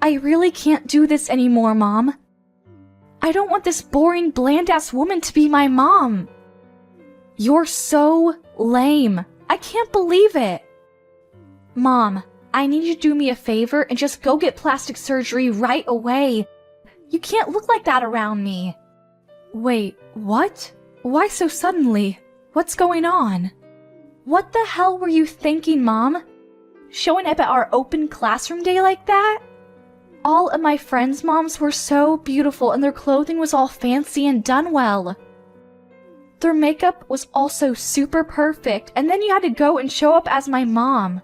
I really can't do this anymore, Mom. I don't want this boring, bland-ass woman to be my mom. You're so lame. I can't believe it. Mom, I need you to do me a favor and just go get plastic surgery right away. You can't look like that around me. Wait, what? Why so suddenly? What's going on? What the hell were you thinking, Mom? Showing up at our open classroom day like that? All of my friends' moms were so beautiful and their clothing was all fancy and done well. Their makeup was also super perfect, and then you had to go and show up as my mom.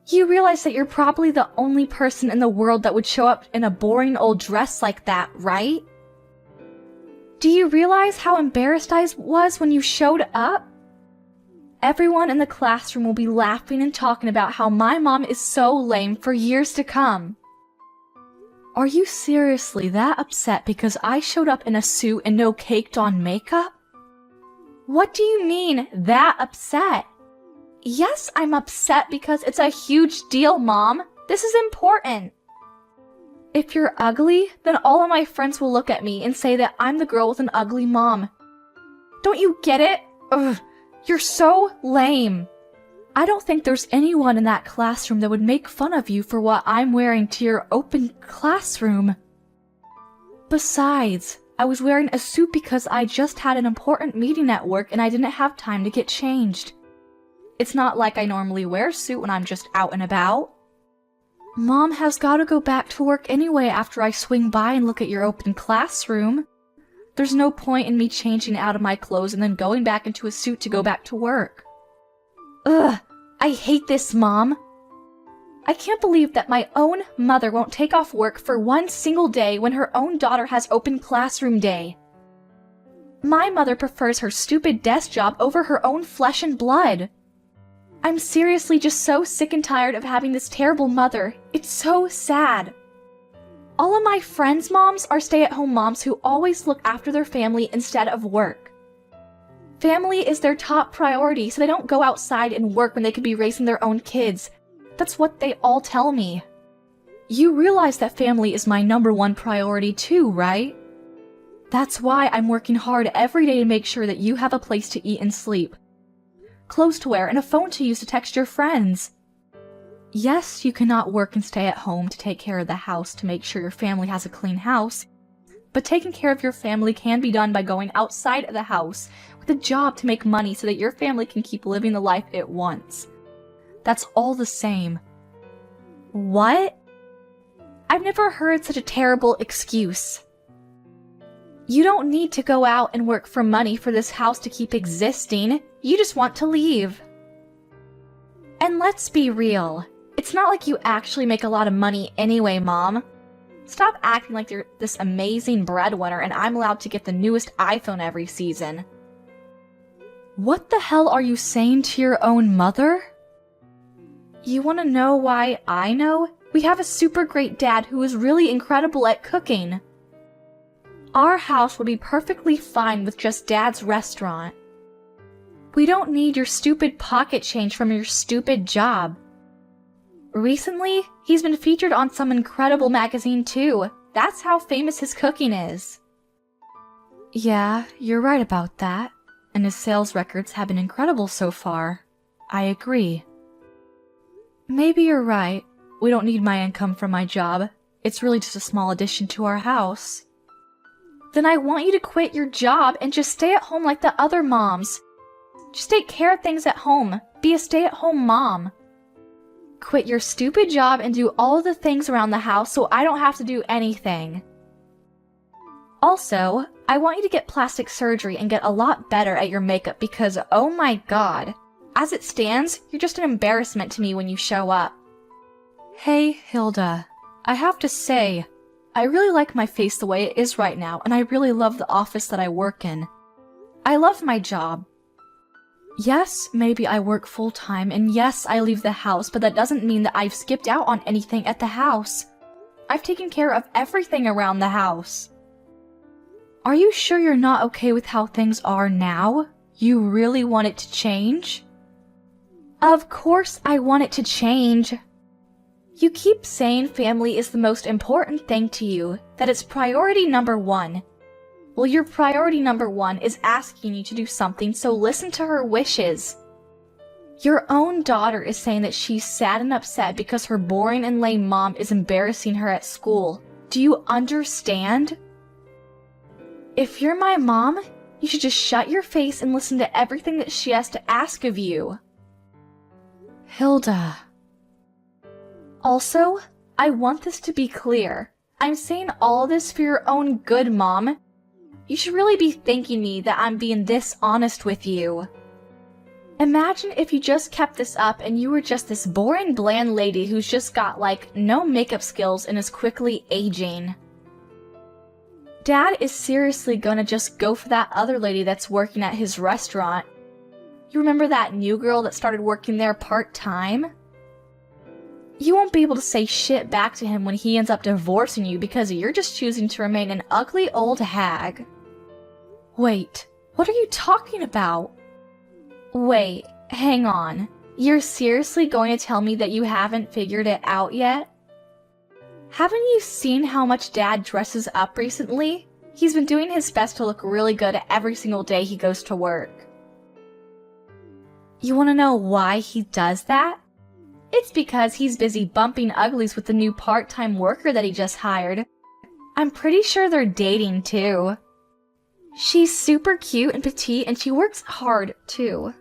You realize that you're probably the only person in the world that would show up in a boring old dress like that, right? Do you realize how embarrassed I was when you showed up? Everyone in the classroom will be laughing and talking about how my mom is so lame for years to come. Are you seriously that upset because I showed up in a suit and no caked-on makeup? What do you mean, that upset? Yes, I'm upset because it's a huge deal, Mom. This is important. If you're ugly, then all of my friends will look at me and say that I'm the girl with an ugly mom. Don't you get it? Ugh, you're so lame. I don't think there's anyone in that classroom that would make fun of you for what I'm wearing to your open classroom. Besides, I was wearing a suit because I just had an important meeting at work and I didn't have time to get changed. It's not like I normally wear a suit when I'm just out and about. Mom has got to go back to work anyway after I swing by and look at your open classroom. There's no point in me changing out of my clothes and then going back into a suit to go back to work. Ugh, I hate this, Mom. I can't believe that my own mother won't take off work for one single day when her own daughter has open classroom day. My mother prefers her stupid desk job over her own flesh and blood. I'm seriously just so sick and tired of having this terrible mother. It's so sad. All of my friends' moms are stay-at-home moms who always look after their family instead of work. Family is their top priority, so they don't go outside and work when they could be raising their own kids. That's what they all tell me. You realize that family is my #1 priority too, right? That's why I'm working hard every day to make sure that you have a place to eat and sleep, clothes to wear, and a phone to use to text your friends. Yes, you cannot work and stay at home to take care of the house to make sure your family has a clean house, but taking care of your family can be done by going outside of the house with a job to make money so that your family can keep living the life it wants. That's all the same. What? I've never heard such a terrible excuse. You don't need to go out and work for money for this house to keep existing. You just want to leave. And let's be real. It's not like you actually make a lot of money anyway, Mom. Stop acting like you're this amazing breadwinner and I'm allowed to get the newest iPhone every season. What the hell are you saying to your own mother? You want to know why I know? We have a super great dad who is really incredible at cooking. Our house would be perfectly fine with just Dad's restaurant. We don't need your stupid pocket change from your stupid job. Recently, he's been featured on some incredible magazine too. That's how famous his cooking is. Yeah, you're right about that. And his sales records have been incredible so far. I agree. Maybe you're right. We don't need my income from my job. It's really just a small addition to our house. Then I want you to quit your job and just stay at home like the other moms. Just take care of things at home. Be a stay-at-home mom. Quit your stupid job and do all of the things around the house so I don't have to do anything. Also, I want you to get plastic surgery and get a lot better at your makeup because, oh my god, as it stands, you're just an embarrassment to me when you show up. Hey, Hilda. I have to say, I really like my face the way it is right now, and I really love the office that I work in. I love my job. Yes, maybe I work full-time, and yes, I leave the house, but that doesn't mean that I've skipped out on anything at the house. I've taken care of everything around the house. Are you sure you're not okay with how things are now? You really want it to change? Of course I want it to change. You keep saying family is the most important thing to you, that it's priority number one. Well, your priority number one is asking you to do something, so listen to her wishes. Your own daughter is saying that she's sad and upset because her boring and lame mom is embarrassing her at school. Do you understand? If you're my mom, you should just shut your face and listen to everything that she has to ask of you. Hilda. Also, I want this to be clear. I'm saying all of this for your own good, Mom. You should really be thanking me that I'm being this honest with you. Imagine if you just kept this up and you were just this boring, bland lady who's just got, like, no makeup skills and is quickly aging. Dad is seriously gonna just go for that other lady that's working at his restaurant. You remember that new girl that started working there part-time? You won't be able to say shit back to him when he ends up divorcing you because you're just choosing to remain an ugly old hag. Wait, what are you talking about? Wait, hang on. You're seriously going to tell me that you haven't figured it out yet? Haven't you seen how much Dad dresses up recently? He's been doing his best to look really good every single day he goes to work. You want to know why he does that? It's because he's busy bumping uglies with the new part-time worker that he just hired. I'm pretty sure they're dating too. She's super cute and petite and she works hard too.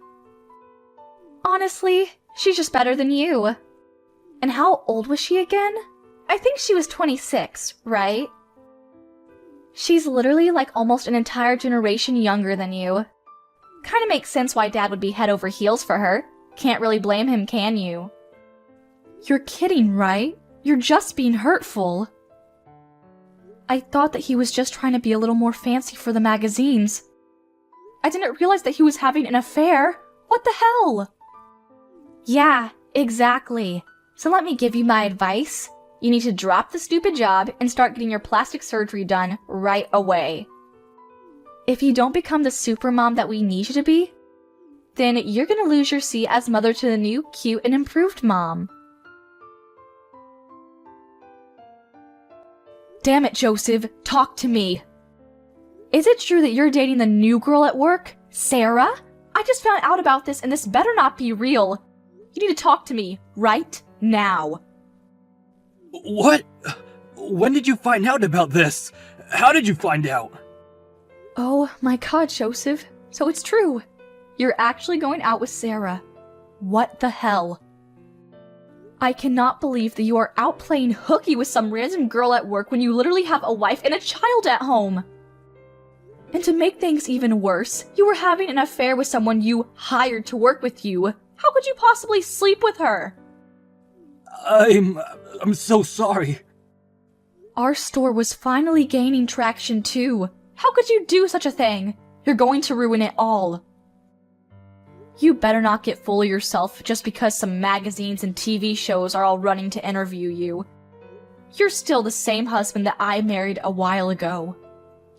Honestly, she's just better than you. And how old was she again? I think she was 26, right? She's literally like almost an entire generation younger than you. Kinda makes sense why Dad would be head over heels for her. Can't really blame him, can you? You're kidding, right? You're just being hurtful. I thought that he was just trying to be a little more fancy for the magazines. I didn't realize that he was having an affair. What the hell? Yeah, exactly. So let me give you my advice. You need to drop the stupid job and start getting your plastic surgery done right away. If you don't become the super mom that we need you to be, then you're gonna lose your seat as mother to the new, cute, and improved mom. Damn it, Joseph, talk to me. Is it true that you're dating the new girl at work, Sarah? I just found out about this and this better not be real. You need to talk to me right now. What? When did you find out about this? How did you find out? Oh my god, Joseph. So it's true. You're actually going out with Sarah. What the hell? I cannot believe that you are out playing hooky with some random girl at work when you literally have a wife and a child at home. And to make things even worse, you were having an affair with someone you hired to work with you. How could you possibly sleep with her? I'm so sorry. Our store was finally gaining traction too. How could you do such a thing? You're going to ruin it all. You better not get full of yourself just because some magazines and TV shows are all running to interview you. You're still the same husband that I married a while ago.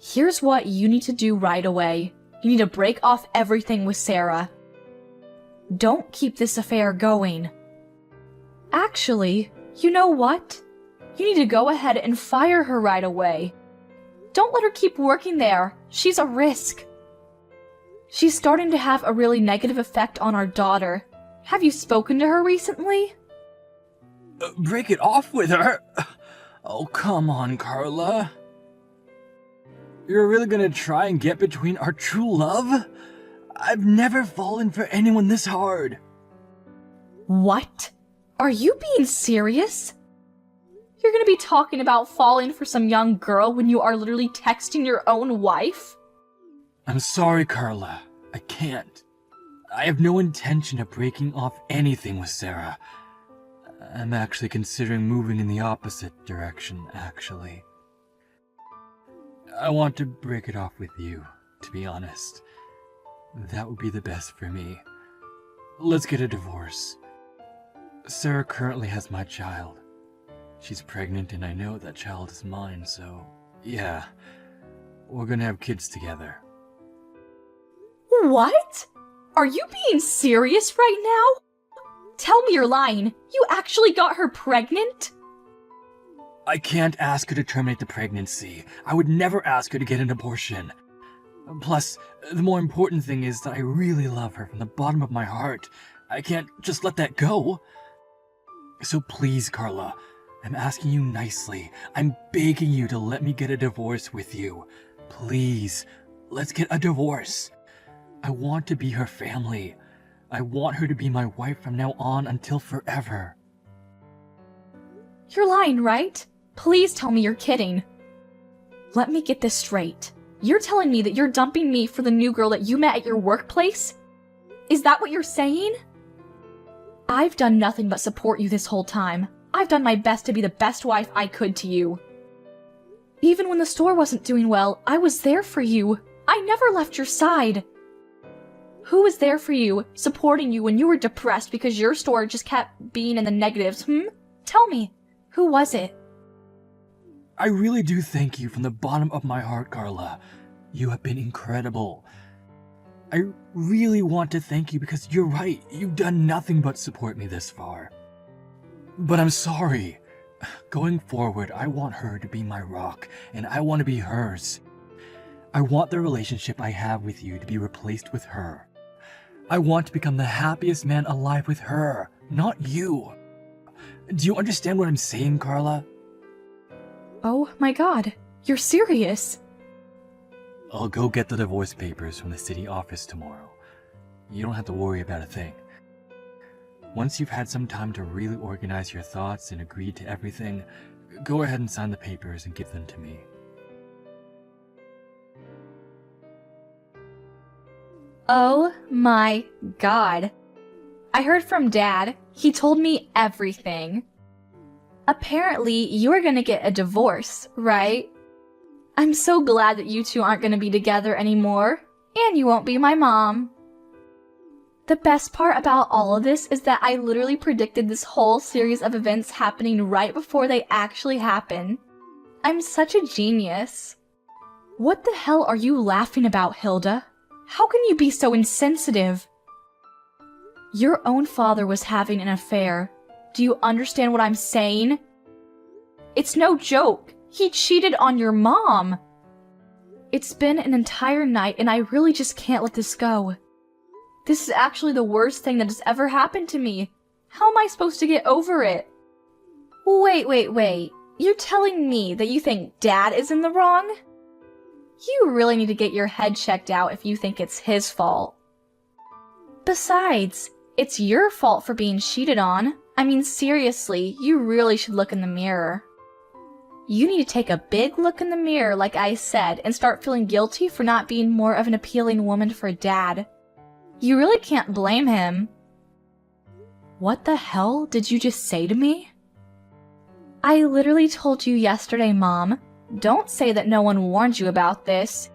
Here's what you need to do right away. You need to break off everything with Sarah. Don't keep this affair going. Actually, you know what? You need to go ahead and fire her right away. Don't let her keep working there. She's a risk. She's starting to have a really negative effect on our daughter. Have you spoken to her recently? Break it off with her? Oh, come on, Carla. You're really gonna try and get between our true love? I've never fallen for anyone this hard. What? Are you being serious? You're gonna be talking about falling for some young girl when you are literally texting your own wife? I'm sorry, Carla. I can't. I have no intention of breaking off anything with Sarah. I'm actually considering moving in the opposite direction, actually. I want to break it off with you, to be honest. That would be the best for me. Let's get a divorce. Sarah currently has my child. She's pregnant and I know that child is mine, so yeah, we're gonna have kids together. What? Are you being serious right now? Tell me you're lying. You actually got her pregnant? I can't ask her to terminate the pregnancy. I would never ask her to get an abortion. Plus, the more important thing is that I really love her from the bottom of my heart. I can't just let that go. So please, Carla, I'm asking you nicely. I'm begging you to let me get a divorce with you. Please, let's get a divorce. I want to be her family. I want her to be my wife from now on until forever. You're lying, right? Please tell me you're kidding. Let me get this straight. You're telling me that you're dumping me for the new girl that you met at your workplace? Is that what you're saying? I've done nothing but support you this whole time. I've done my best to be the best wife I could to you. Even when the store wasn't doing well, I was there for you. I never left your side. Who was there for you, supporting you when you were depressed because your store just kept being in the negatives, Tell me, who was it? I really do thank you from the bottom of my heart, Carla. You have been incredible. I really want to thank you because you're right, you've done nothing but support me this far. But I'm sorry. Going forward, I want her to be my rock, and I want to be hers. I want the relationship I have with you to be replaced with her. I want to become the happiest man alive with her, not you. Do you understand what I'm saying, Carla? Oh my god, you're serious. I'll go get the divorce papers from the city office tomorrow. You don't have to worry about a thing. Once you've had some time to really organize your thoughts and agree to everything, go ahead and sign the papers and give them to me. Oh my god. I heard from Dad. He told me everything. Apparently, you're gonna get a divorce, right? I'm so glad that you two aren't gonna be together anymore, and you won't be my mom. The best part about all of this is that I literally predicted this whole series of events happening right before they actually happen. I'm such a genius. What the hell are you laughing about, Hilda? How can you be so insensitive? Your own father was having an affair. Do you understand what I'm saying? It's no joke. He cheated on your mom. It's been an entire night and I really just can't let this go. This is actually the worst thing that has ever happened to me. How am I supposed to get over it? Wait. You're telling me that you think Dad is in the wrong? You really need to get your head checked out if you think it's his fault. Besides, it's your fault for being cheated on. I mean, seriously, you really should look in the mirror. You need to take a big look in the mirror, like I said, and start feeling guilty for not being more of an appealing woman for Dad. You really can't blame him. What the hell did you just say to me? I literally told you yesterday, Mom. Don't say that no one warned you about this.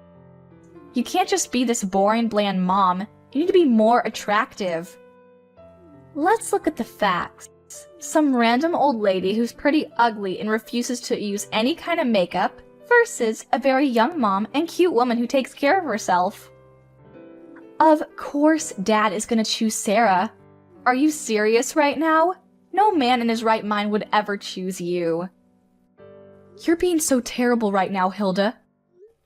You can't just be this boring, bland mom. You need to be more attractive. Let's look at the facts. Some random old lady who's pretty ugly and refuses to use any kind of makeup versus a very young mom and cute woman who takes care of herself. Of course Dad is gonna choose Sarah. Are you serious right now? No man in his right mind would ever choose you. You're being so terrible right now, Hilda.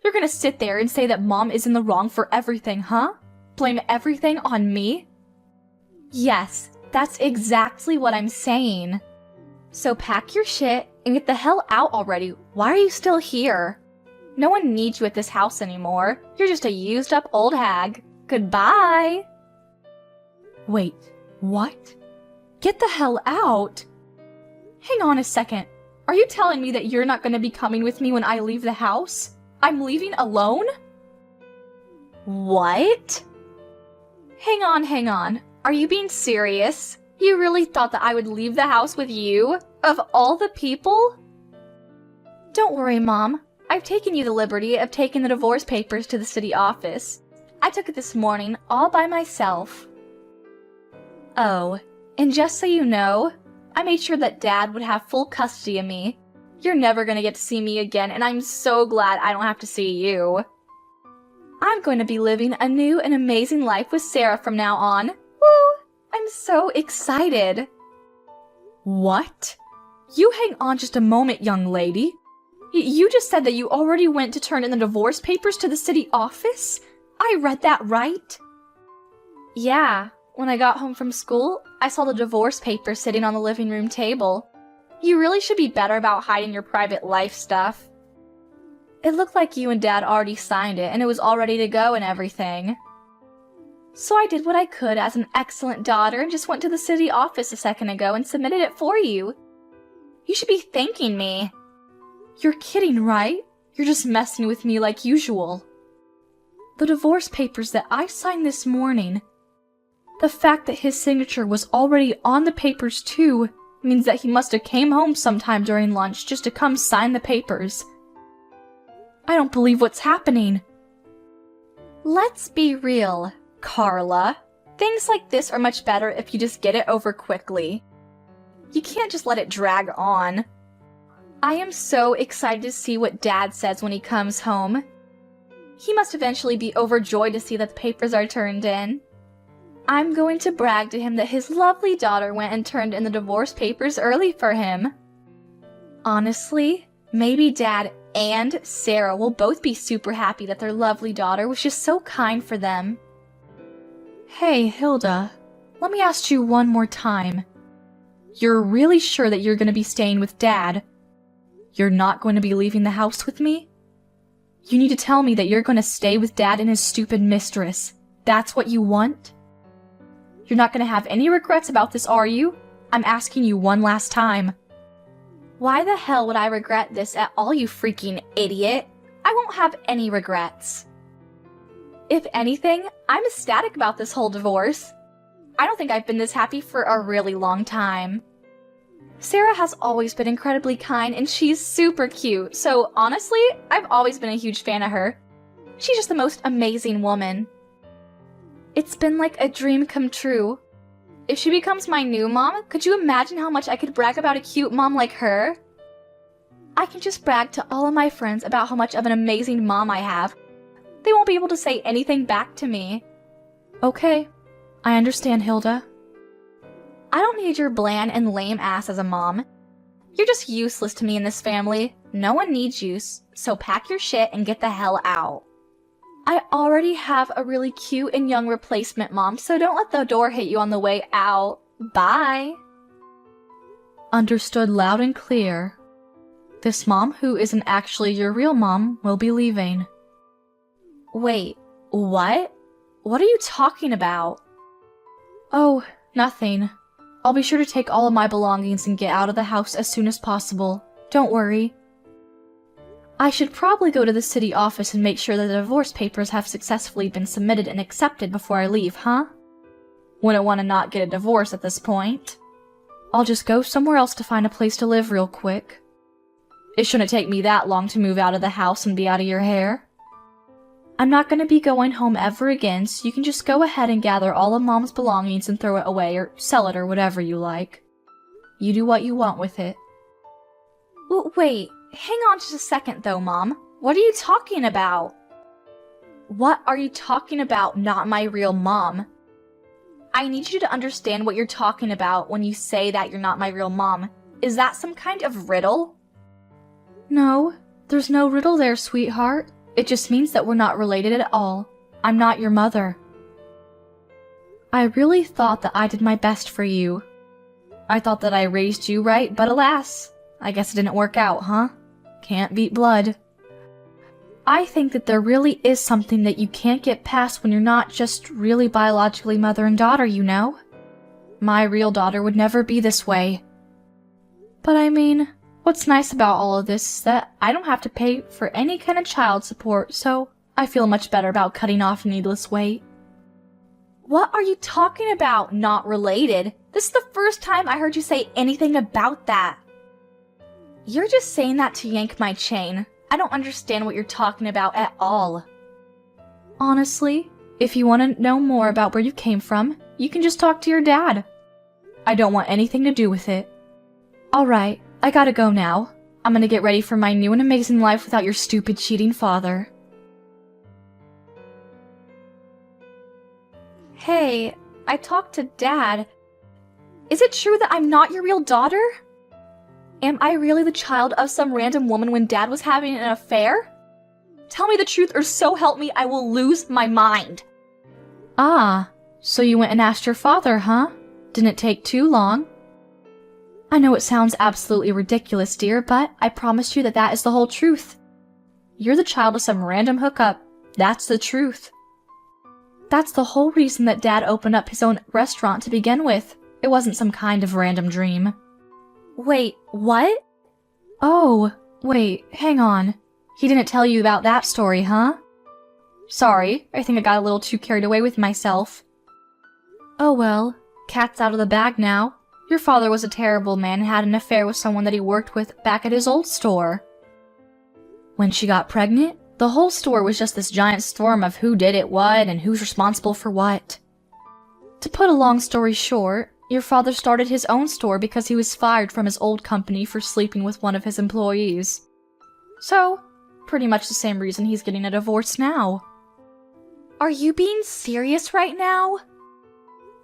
You're gonna sit there and say that Mom is in the wrong for everything, huh? Blame everything on me? Yes, that's exactly what I'm saying. So pack your shit and get the hell out already. Why are you still here? No one needs you at this house anymore. You're just a used up old hag. Goodbye! Wait, what? Get the hell out! Hang on a second. Are you telling me that you're not going to be coming with me when I leave the house? I'm leaving alone? What? Hang on. Are you being serious? You really thought that I would leave the house with you? Of all the people? Don't worry, Mom. I've taken you the liberty of taking the divorce papers to the city office. I took it this morning all by myself. Oh, and just so you know, I made sure that Dad would have full custody of me. You're never gonna get to see me again, and I'm so glad I don't have to see you. I'm going to be living a new and amazing life with Sarah from now on. Woo! I'm so excited. What? You hang on just a moment, young lady. You just said that you already went to turn in the divorce papers to the city office? I read that right? Yeah, when I got home from school, I saw the divorce papers sitting on the living room table. You really should be better about hiding your private life stuff. It looked like you and Dad already signed it and it was all ready to go and everything. So I did what I could as an excellent daughter and just went to the city office a second ago and submitted it for you. You should be thanking me. You're kidding, right? You're just messing with me like usual. The divorce papers that I signed this morning, the fact that his signature was already on the papers too, means that he must have came home sometime during lunch just to come sign the papers. I don't believe what's happening. Let's be real, Carla. Things like this are much better if you just get it over quickly. You can't just let it drag on. I am so excited to see what Dad says when he comes home. He must eventually be overjoyed to see that the papers are turned in. I'm going to brag to him that his lovely daughter went and turned in the divorce papers early for him. Honestly, maybe Dad and Sarah will both be super happy that their lovely daughter was just so kind for them. Hey, Hilda, let me ask you one more time. You're really sure that you're going to be staying with Dad? You're not going to be leaving the house with me? You need to tell me that you're going to stay with Dad and his stupid mistress. That's what you want? You're not going to have any regrets about this, are you? I'm asking you one last time. Why the hell would I regret this at all, you freaking idiot? I won't have any regrets. If anything, I'm ecstatic about this whole divorce. I don't think I've been this happy for a really long time. Sarah has always been incredibly kind and she's super cute, so honestly, I've always been a huge fan of her. She's just the most amazing woman. It's been like a dream come true. If she becomes my new mom, could you imagine how much I could brag about a cute mom like her? I can just brag to all of my friends about how much of an amazing mom I have. They won't be able to say anything back to me. Okay, I understand, Hilda. I don't need your bland and lame ass as a mom. You're just useless to me in this family. No one needs you, so pack your shit and get the hell out. I already have a really cute and young replacement mom, so don't let the door hit you on the way out. Bye. Understood loud and clear. This mom, who isn't actually your real mom, will be leaving. Wait, what? What are you talking about? Oh, nothing. I'll be sure to take all of my belongings and get out of the house as soon as possible. Don't worry. I should probably go to the city office and make sure that the divorce papers have successfully been submitted and accepted before I leave, huh? Wouldn't want to not get a divorce at this point. I'll just go somewhere else to find a place to live real quick. It shouldn't take me that long to move out of the house and be out of your hair. I'm not going to be going home ever again, so you can just go ahead and gather all of Mom's belongings and throw it away or sell it or whatever you like. You do what you want with it. Wait, hang on just a second though, Mom. What are you talking about? What are you talking about, not my real mom? I need you to understand what you're talking about when you say that you're not my real mom. Is that some kind of riddle? No, there's no riddle there, sweetheart. It just means that we're not related at all. I'm not your mother. I really thought that I did my best for you. I thought that I raised you right, but alas, I guess it didn't work out, huh? Can't beat blood. I think that there really is something that you can't get past when you're not just really biologically mother and daughter, you know? My real daughter would never be this way. But I mean, what's nice about all of this is that I don't have to pay for any kind of child support, so I feel much better about cutting off needless weight. What are you talking about, not related? This is the first time I heard you say anything about that. You're just saying that to yank my chain. I don't understand what you're talking about at all. Honestly, if you want to know more about where you came from, you can just talk to your dad. I don't want anything to do with it. Alright, I gotta go now. I'm gonna get ready for my new and amazing life without your stupid cheating father. Hey, I talked to Dad. Is it true that I'm not your real daughter? Am I really the child of some random woman when Dad was having an affair? Tell me the truth, or so help me, I will lose my mind. Ah, so you went and asked your father, huh? Didn't it take too long? I know it sounds absolutely ridiculous, dear, but I promise you that that is the whole truth. You're the child of some random hookup. That's the truth. That's the whole reason that Dad opened up his own restaurant to begin with. It wasn't some kind of random dream. Wait, what? Oh, wait, hang on. He didn't tell you about that story, huh? Sorry, I think I got a little too carried away with myself. Oh well, cat's out of the bag now. Your father was a terrible man and had an affair with someone that he worked with back at his old store. When she got pregnant, the whole store was just this giant storm of who did it what and who's responsible for what. To put a long story short, your father started his own store because he was fired from his old company for sleeping with one of his employees. So, pretty much the same reason he's getting a divorce now. Are you being serious right now?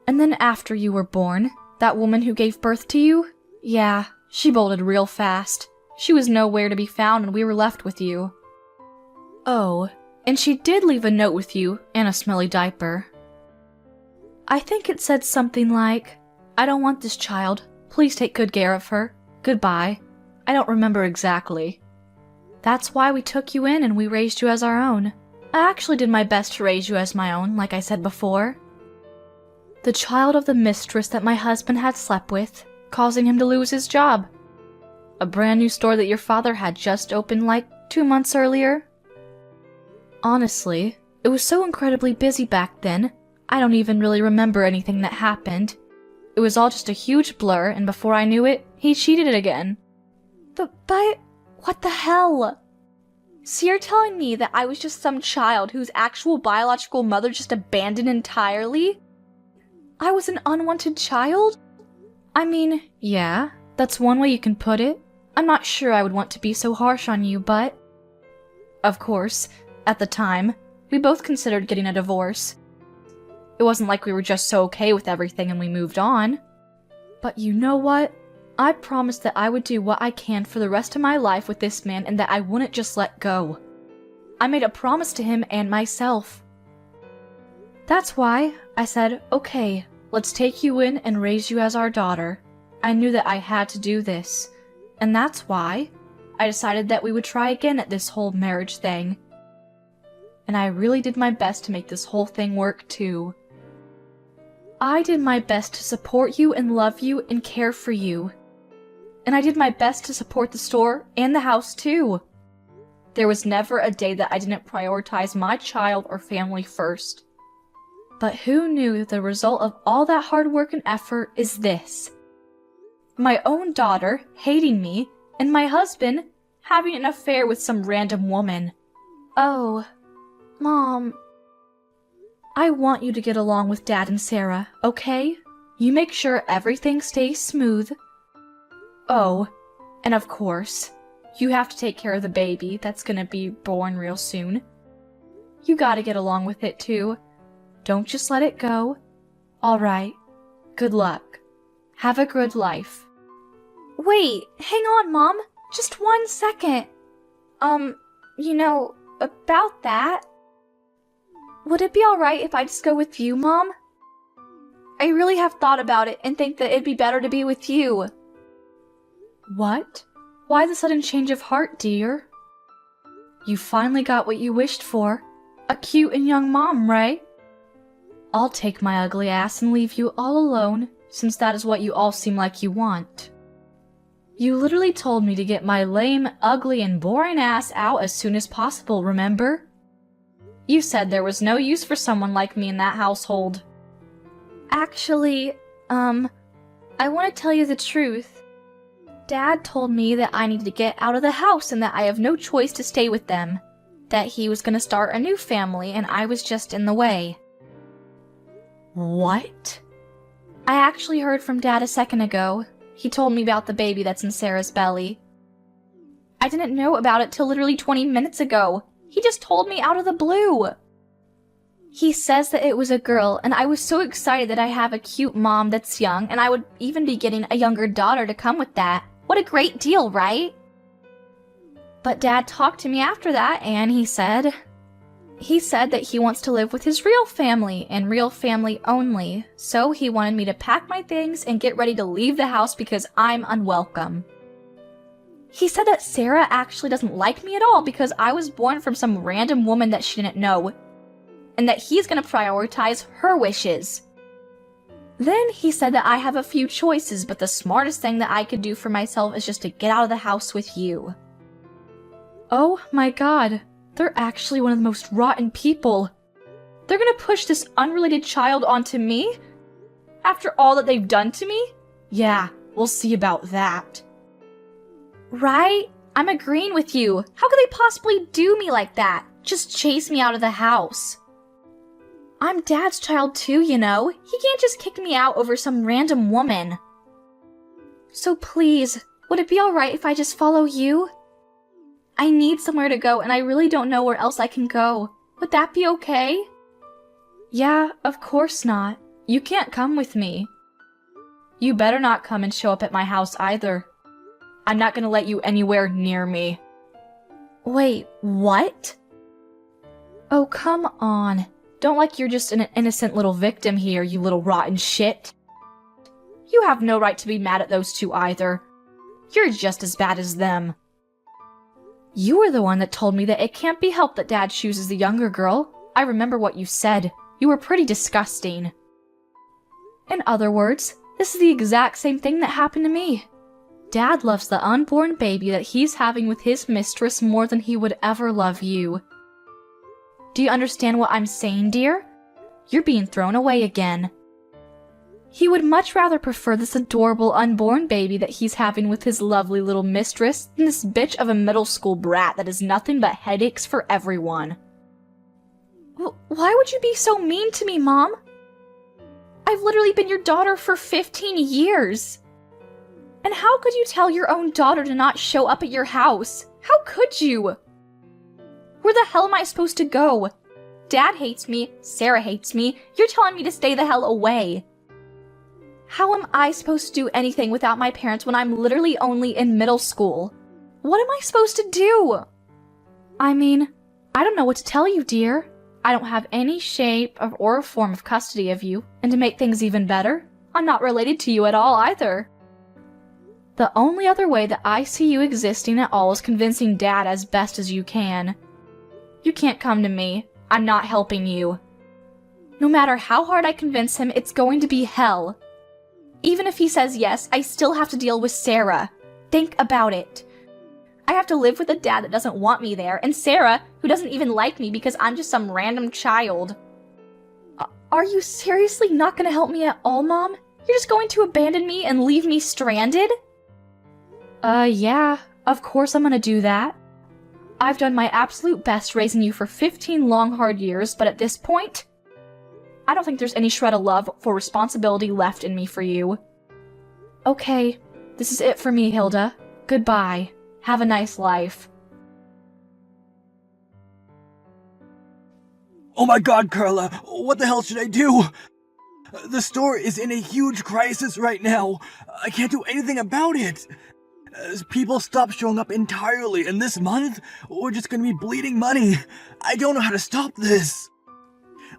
And then after you were born, that woman who gave birth to you? Yeah, she bolted real fast. She was nowhere to be found and we were left with you. Oh, and she did leave a note with you and a smelly diaper. I think it said something like, I don't want this child. Please take good care of her. Goodbye. I don't remember exactly. That's why we took you in and we raised you as our own. I actually did my best to raise you as my own, like I said before. The child of the mistress that my husband had slept with, causing him to lose his job. A brand new store that your father had just opened like 2 months earlier. Honestly, it was so incredibly busy back then, I don't even really remember anything that happened. It was all just a huge blur, and before I knew it, he cheated it again. But what the hell? So you're telling me that I was just some child whose actual biological mother just abandoned entirely? I was an unwanted child? I mean, yeah, that's one way you can put it. I'm not sure I would want to be so harsh on you, but... Of course, at the time, we both considered getting a divorce. It wasn't like we were just so okay with everything and we moved on. But you know what? I promised that I would do what I can for the rest of my life with this man and that I wouldn't just let go. I made a promise to him and myself. That's why I said, okay, let's take you in and raise you as our daughter. I knew that I had to do this. And that's why I decided that we would try again at this whole marriage thing. And I really did my best to make this whole thing work too. I did my best to support you and love you and care for you. And I did my best to support the store and the house too. There was never a day that I didn't prioritize my child or family first. But who knew that the result of all that hard work and effort is this? My own daughter hating me, and my husband having an affair with some random woman. Oh, Mom. I want you to get along with Dad and Sarah, okay? You make sure everything stays smooth. Oh, and of course, you have to take care of the baby that's gonna be born real soon. You gotta get along with it too. Don't just let it go. Alright, good luck. Have a good life. Wait, hang on, Mom. Just 1 second. About that. Would it be alright if I just go with you, Mom? I really have thought about it and think that it'd be better to be with you. What? Why the sudden change of heart, dear? You finally got what you wished for. A cute and young mom, right? I'll take my ugly ass and leave you all alone, since that is what you all seem like you want. You literally told me to get my lame, ugly, and boring ass out as soon as possible, remember? You said there was no use for someone like me in that household. Actually, I want to tell you the truth. Dad told me that I needed to get out of the house and that I have no choice to stay with them. That he was going to start a new family and I was just in the way. What? I actually heard from Dad a second ago. He told me about the baby that's in Sarah's belly. I didn't know about it till literally 20 minutes ago. He just told me out of the blue. He says that it was a girl, and I was so excited that I have a cute mom that's young, and I would even be getting a younger daughter to come with that. What a great deal, right? But Dad talked to me after that, and he said that he wants to live with his real family, and real family only. So he wanted me to pack my things and get ready to leave the house because I'm unwelcome. He said that Sarah actually doesn't like me at all because I was born from some random woman that she didn't know, and that he's gonna prioritize her wishes. Then he said that I have a few choices, but the smartest thing that I could do for myself is just to get out of the house with you. Oh my god, they're actually one of the most rotten people. They're gonna push this unrelated child onto me? After all that they've done to me? Yeah, we'll see about that. Right? I'm agreeing with you. How could they possibly do me like that? Just chase me out of the house. I'm Dad's child too, you know. He can't just kick me out over some random woman. So please, would it be alright if I just follow you? I need somewhere to go and I really don't know where else I can go. Would that be okay? Yeah, of course not. You can't come with me. You better not come and show up at my house either. I'm not gonna let you anywhere near me. Wait, what? Oh, come on. Don't like you're just an innocent little victim here, you little rotten shit. You have no right to be mad at those two either. You're just as bad as them. You were the one that told me that it can't be helped that Dad chooses the younger girl. I remember what you said. You were pretty disgusting. In other words, this is the exact same thing that happened to me. Dad loves the unborn baby that he's having with his mistress more than he would ever love you. Do you understand what I'm saying, dear? You're being thrown away again. He would much rather prefer this adorable unborn baby that he's having with his lovely little mistress than this bitch of a middle school brat that is nothing but headaches for everyone. Why would you be so mean to me, Mom? I've literally been your daughter for 15 years. And how could you tell your own daughter to not show up at your house? How could you? Where the hell am I supposed to go? Dad hates me, Sarah hates me, you're telling me to stay the hell away. How am I supposed to do anything without my parents when I'm literally only in middle school? What am I supposed to do? I mean, I don't know what to tell you, dear. I don't have any shape or form of custody of you, and to make things even better, I'm not related to you at all either. The only other way that I see you existing at all is convincing Dad as best as you can. You can't come to me. I'm not helping you. No matter how hard I convince him, it's going to be hell. Even if he says yes, I still have to deal with Sarah. Think about it. I have to live with a dad that doesn't want me there, and Sarah, who doesn't even like me because I'm just some random child. Are you seriously not going to help me at all, Mom? You're just going to abandon me and leave me stranded? Yeah, of course I'm gonna do that. I've done my absolute best raising you for 15 long hard years, but at this point, I don't think there's any shred of love or responsibility left in me for you. Okay, this is it for me, Hilda. Goodbye. Have a nice life. Oh my god, Carla! What the hell should I do? The store is in a huge crisis right now. I can't do anything about it. As people stop showing up entirely, and this month, we're just gonna be bleeding money. I don't know how to stop this.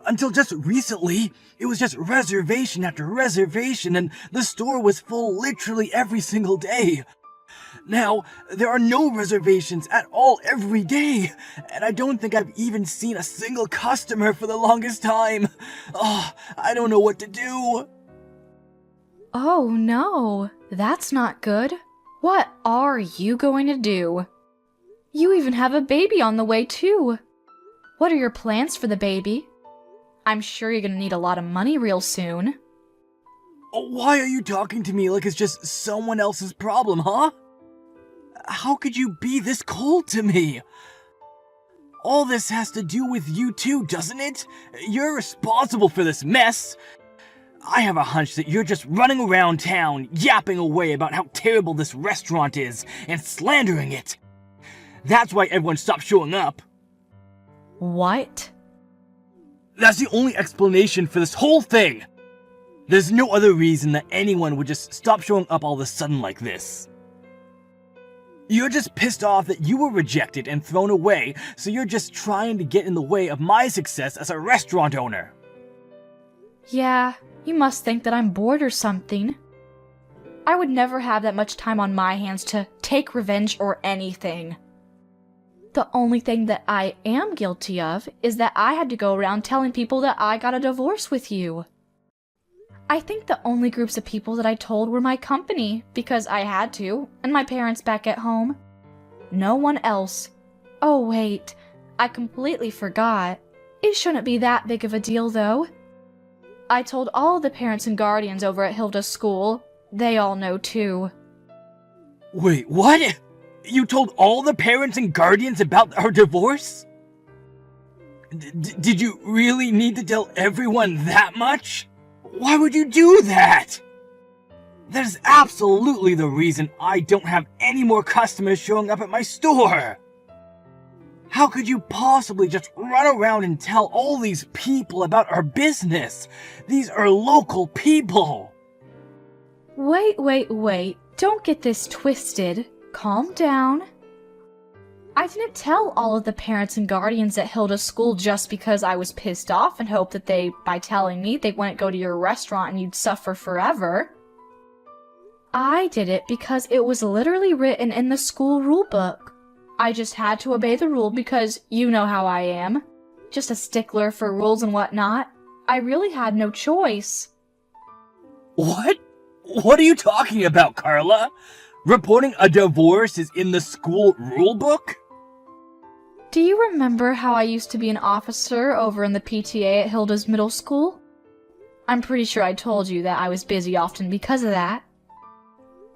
Until just recently, it was just reservation after reservation, and the store was full literally every single day. Now, there are no reservations at all every day, and I don't think I've even seen a single customer for the longest time. Oh, I don't know what to do. Oh no, that's not good. What are you going to do? You even have a baby on the way too. What are your plans for the baby? I'm sure you're gonna need a lot of money real soon. Why are you talking to me like it's just someone else's problem, huh? How could you be this cold to me? All this has to do with you too, doesn't it? You're responsible for this mess. I have a hunch that you're just running around town, yapping away about how terrible this restaurant is, and slandering it. That's why everyone stopped showing up. What? That's the only explanation for this whole thing! There's no other reason that anyone would just stop showing up all of a sudden like this. You're just pissed off that you were rejected and thrown away, so you're just trying to get in the way of my success as a restaurant owner. Yeah, you must think that I'm bored or something. I would never have that much time on my hands to take revenge or anything. The only thing that I am guilty of is that I had to go around telling people that I got a divorce with you. I think the only groups of people that I told were my company, because I had to, and my parents back at home. No one else. Oh wait, I completely forgot. It shouldn't be that big of a deal though. I told all the parents and guardians over at Hilda's school. They all know too. Wait, what? You told all the parents and guardians about our divorce? Did you really need to tell everyone that much? Why would you do that? That is absolutely the reason I don't have any more customers showing up at my store. How could you possibly just run around and tell all these people about our business? These are local people. Wait. Don't get this twisted. Calm down. I didn't tell all of the parents and guardians at Hilda's school just because I was pissed off and hoped that by telling me, they wouldn't go to your restaurant and you'd suffer forever. I did it because it was literally written in the school rule book. I just had to obey the rule because you know how I am. Just a stickler for rules and whatnot. I really had no choice. What? What are you talking about, Carla? Reporting a divorce is in the school rule book? Do you remember how I used to be an officer over in the PTA at Hilda's middle school? I'm pretty sure I told you that I was busy often because of that.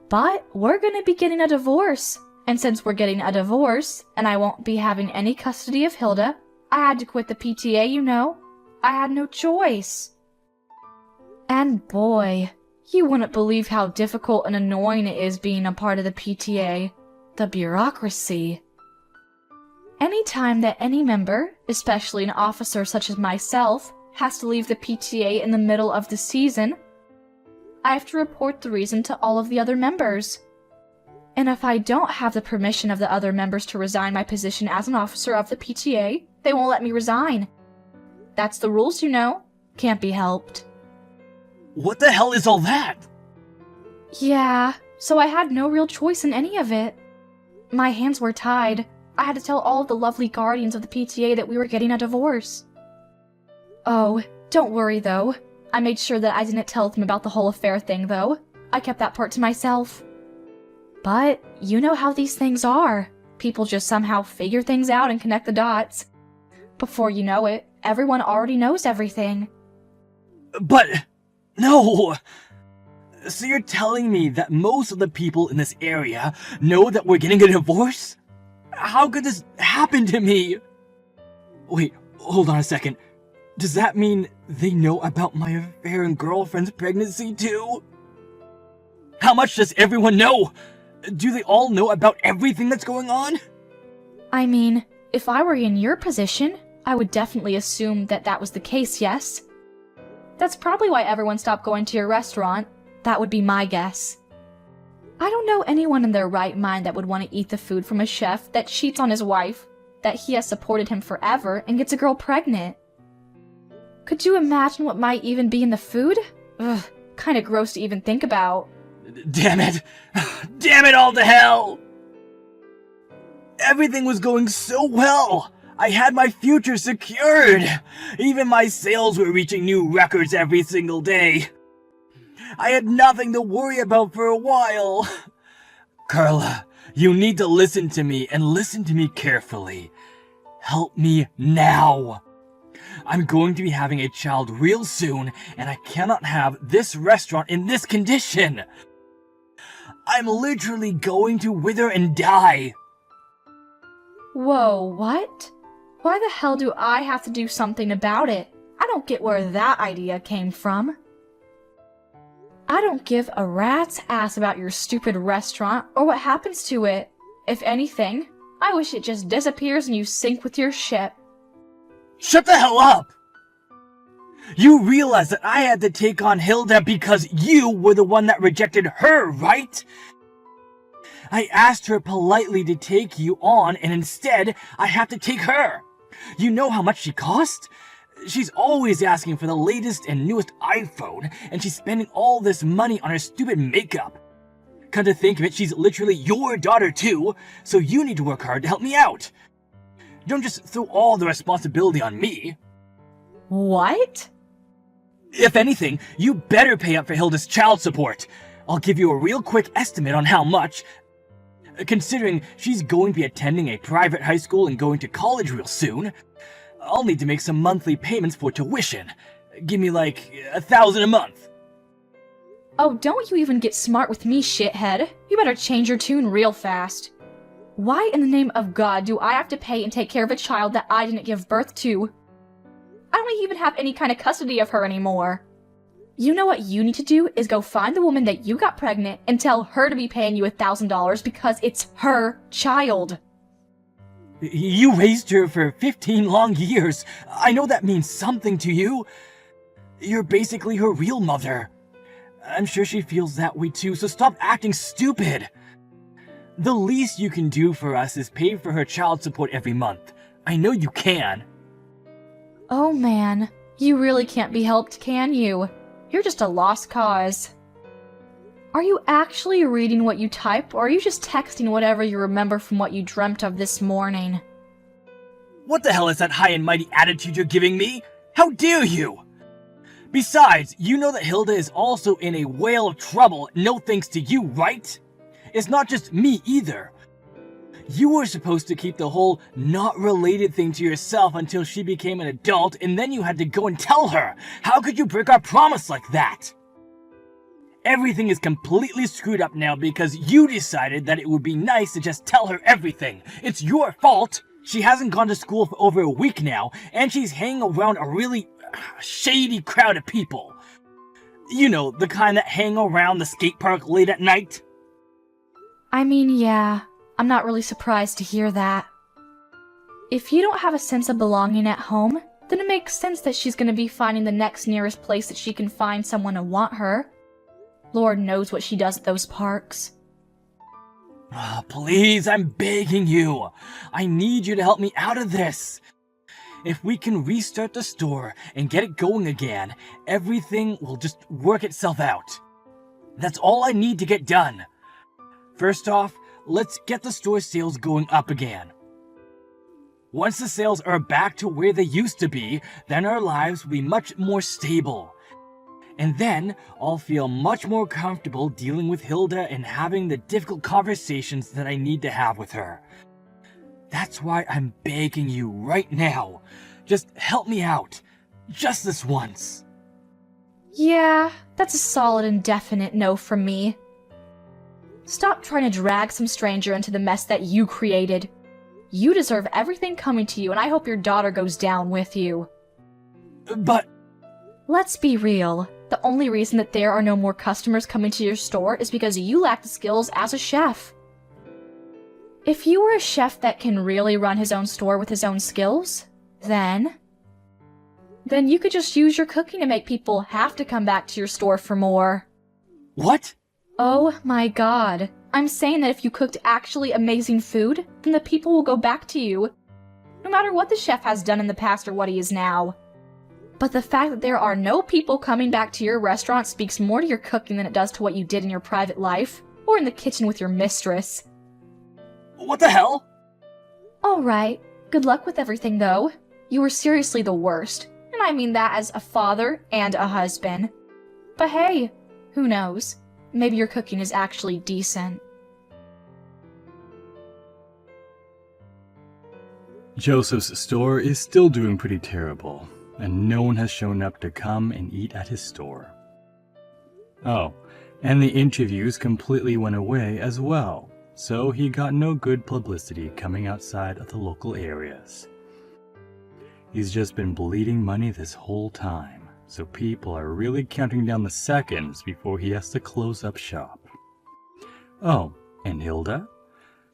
But we're gonna be getting a divorce, and since we're getting a divorce, and I won't be having any custody of Hilda, I had to quit the PTA, you know. I had no choice. And boy, you wouldn't believe how difficult and annoying it is being a part of the PTA. The bureaucracy. Anytime that any member, especially an officer such as myself, has to leave the PTA in the middle of the season, I have to report the reason to all of the other members. And if I don't have the permission of the other members to resign my position as an officer of the PTA, they won't let me resign. That's the rules, you know. Can't be helped. What the hell is all that? Yeah, so I had no real choice in any of it. My hands were tied. I had to tell all of the lovely guardians of the PTA that we were getting a divorce. Oh, don't worry though. I made sure that I didn't tell them about the whole affair thing though. I kept that part to myself. But you know how these things are. People just somehow figure things out and connect the dots. Before you know it, everyone already knows everything. But, no! So you're telling me that most of the people in this area know that we're getting a divorce? How could this happen to me? Wait, hold on a second. Does that mean they know about my affair and girlfriend's pregnancy too? How much does everyone know? Do they all know about everything that's going on? I mean, if I were in your position, I would definitely assume that that was the case, yes? That's probably why everyone stopped going to your restaurant. That would be my guess. I don't know anyone in their right mind that would want to eat the food from a chef that cheats on his wife, that he has supported him forever, and gets a girl pregnant. Could you imagine what might even be in the food? Ugh, kinda gross to even think about. Damn it! Damn it all to hell! Everything was going so well! I had my future secured! Even my sales were reaching new records every single day. I had nothing to worry about for a while. Carla, you need to listen to me and listen to me carefully. Help me now. I'm going to be having a child real soon, and I cannot have this restaurant in this condition. I'm literally going to wither and die. Whoa, what? Why the hell do I have to do something about it? I don't get where that idea came from. I don't give a rat's ass about your stupid restaurant or what happens to it. If anything, I wish it just disappears and you sink with your ship. Shut the hell up! You realize that I had to take on Hilda because you were the one that rejected her, right? I asked her politely to take you on, and instead, I have to take her. You know how much she cost? She's always asking for the latest and newest iPhone, and she's spending all this money on her stupid makeup. Come to think of it, she's literally your daughter too, so you need to work hard to help me out. Don't just throw all the responsibility on me. What? If anything, you better pay up for Hilda's child support. I'll give you a real quick estimate on how much. Considering she's going to be attending a private high school and going to college real soon, I'll need to make some monthly payments for tuition. Give me like $1,000 a month. Oh, don't you even get smart with me, shithead. You better change your tune real fast. Why in the name of God do I have to pay and take care of a child that I didn't give birth to? I don't even have any kind of custody of her anymore. You know what you need to do is go find the woman that you got pregnant and tell her to be paying you $1,000 because it's her child. You raised her for 15 long years. I know that means something to you. You're basically her real mother. I'm sure she feels that way too, so stop acting stupid. The least you can do for us is pay for her child support every month. I know you can. Oh man, you really can't be helped, can you? You're just a lost cause. Are you actually reading what you type, or are you just texting whatever you remember from what you dreamt of this morning? What the hell is that high and mighty attitude you're giving me? How dare you? Besides, you know that Hilda is also in a whale of trouble, no thanks to you, right? It's not just me either. You were supposed to keep the whole not related thing to yourself until she became an adult, and then you had to go and tell her. How could you break our promise like that? Everything is completely screwed up now because you decided that it would be nice to just tell her everything. It's your fault. She hasn't gone to school for over a week now, and she's hanging around a really shady crowd of people. You know, the kind that hang around the skate park late at night. I mean, yeah, I'm not really surprised to hear that. If you don't have a sense of belonging at home, then it makes sense that she's gonna be finding the next nearest place that she can find someone to want her. Lord knows what she does at those parks. Please, I'm begging you. I need you to help me out of this. If we can restart the store and get it going again, everything will just work itself out. That's all I need to get done. First off, let's get the store sales going up again. Once the sales are back to where they used to be, then our lives will be much more stable. And then I'll feel much more comfortable dealing with Hilda and having the difficult conversations that I need to have with her. That's why I'm begging you right now. Just help me out. Just this once. Yeah, that's a solid and definite no from me. Stop trying to drag some stranger into the mess that you created. You deserve everything coming to you, and I hope your daughter goes down with you. But... Let's be real. The only reason that there are no more customers coming to your store is because you lack the skills as a chef. If you were a chef that can really run his own store with his own skills, then you could just use your cooking to make people have to come back to your store for more. What? Oh my god. I'm saying that if you cooked actually amazing food, then the people will go back to you, no matter what the chef has done in the past or what he is now. But the fact that there are no people coming back to your restaurant speaks more to your cooking than it does to what you did in your private life, or in the kitchen with your mistress. What the hell? Alright, good luck with everything though. You were seriously the worst, and I mean that as a father and a husband. But hey, who knows? Maybe your cooking is actually decent. Joseph's store is still doing pretty terrible, and no one has shown up to come and eat at his store. Oh, and the interviews completely went away as well, so he got no good publicity coming outside of the local areas. He's just been bleeding money this whole time, so people are really counting down the seconds before he has to close up shop. Oh, and Hilda?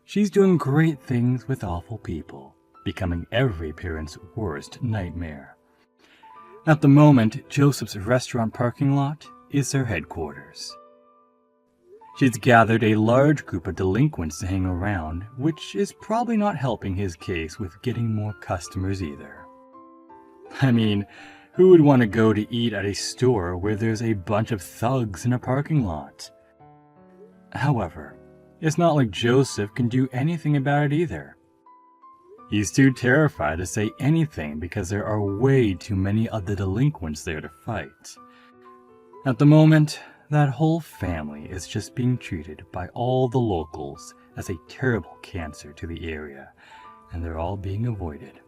She's doing great things with awful people, becoming every parent's worst nightmare. At the moment, Joseph's restaurant parking lot is their headquarters. She's gathered a large group of delinquents to hang around, which is probably not helping his case with getting more customers either. I mean, who would want to go to eat at a store where there's a bunch of thugs in a parking lot? However, it's not like Joseph can do anything about it either. He's too terrified to say anything because there are way too many other delinquents there to fight. At the moment, that whole family is just being treated by all the locals as a terrible cancer to the area, and they're all being avoided.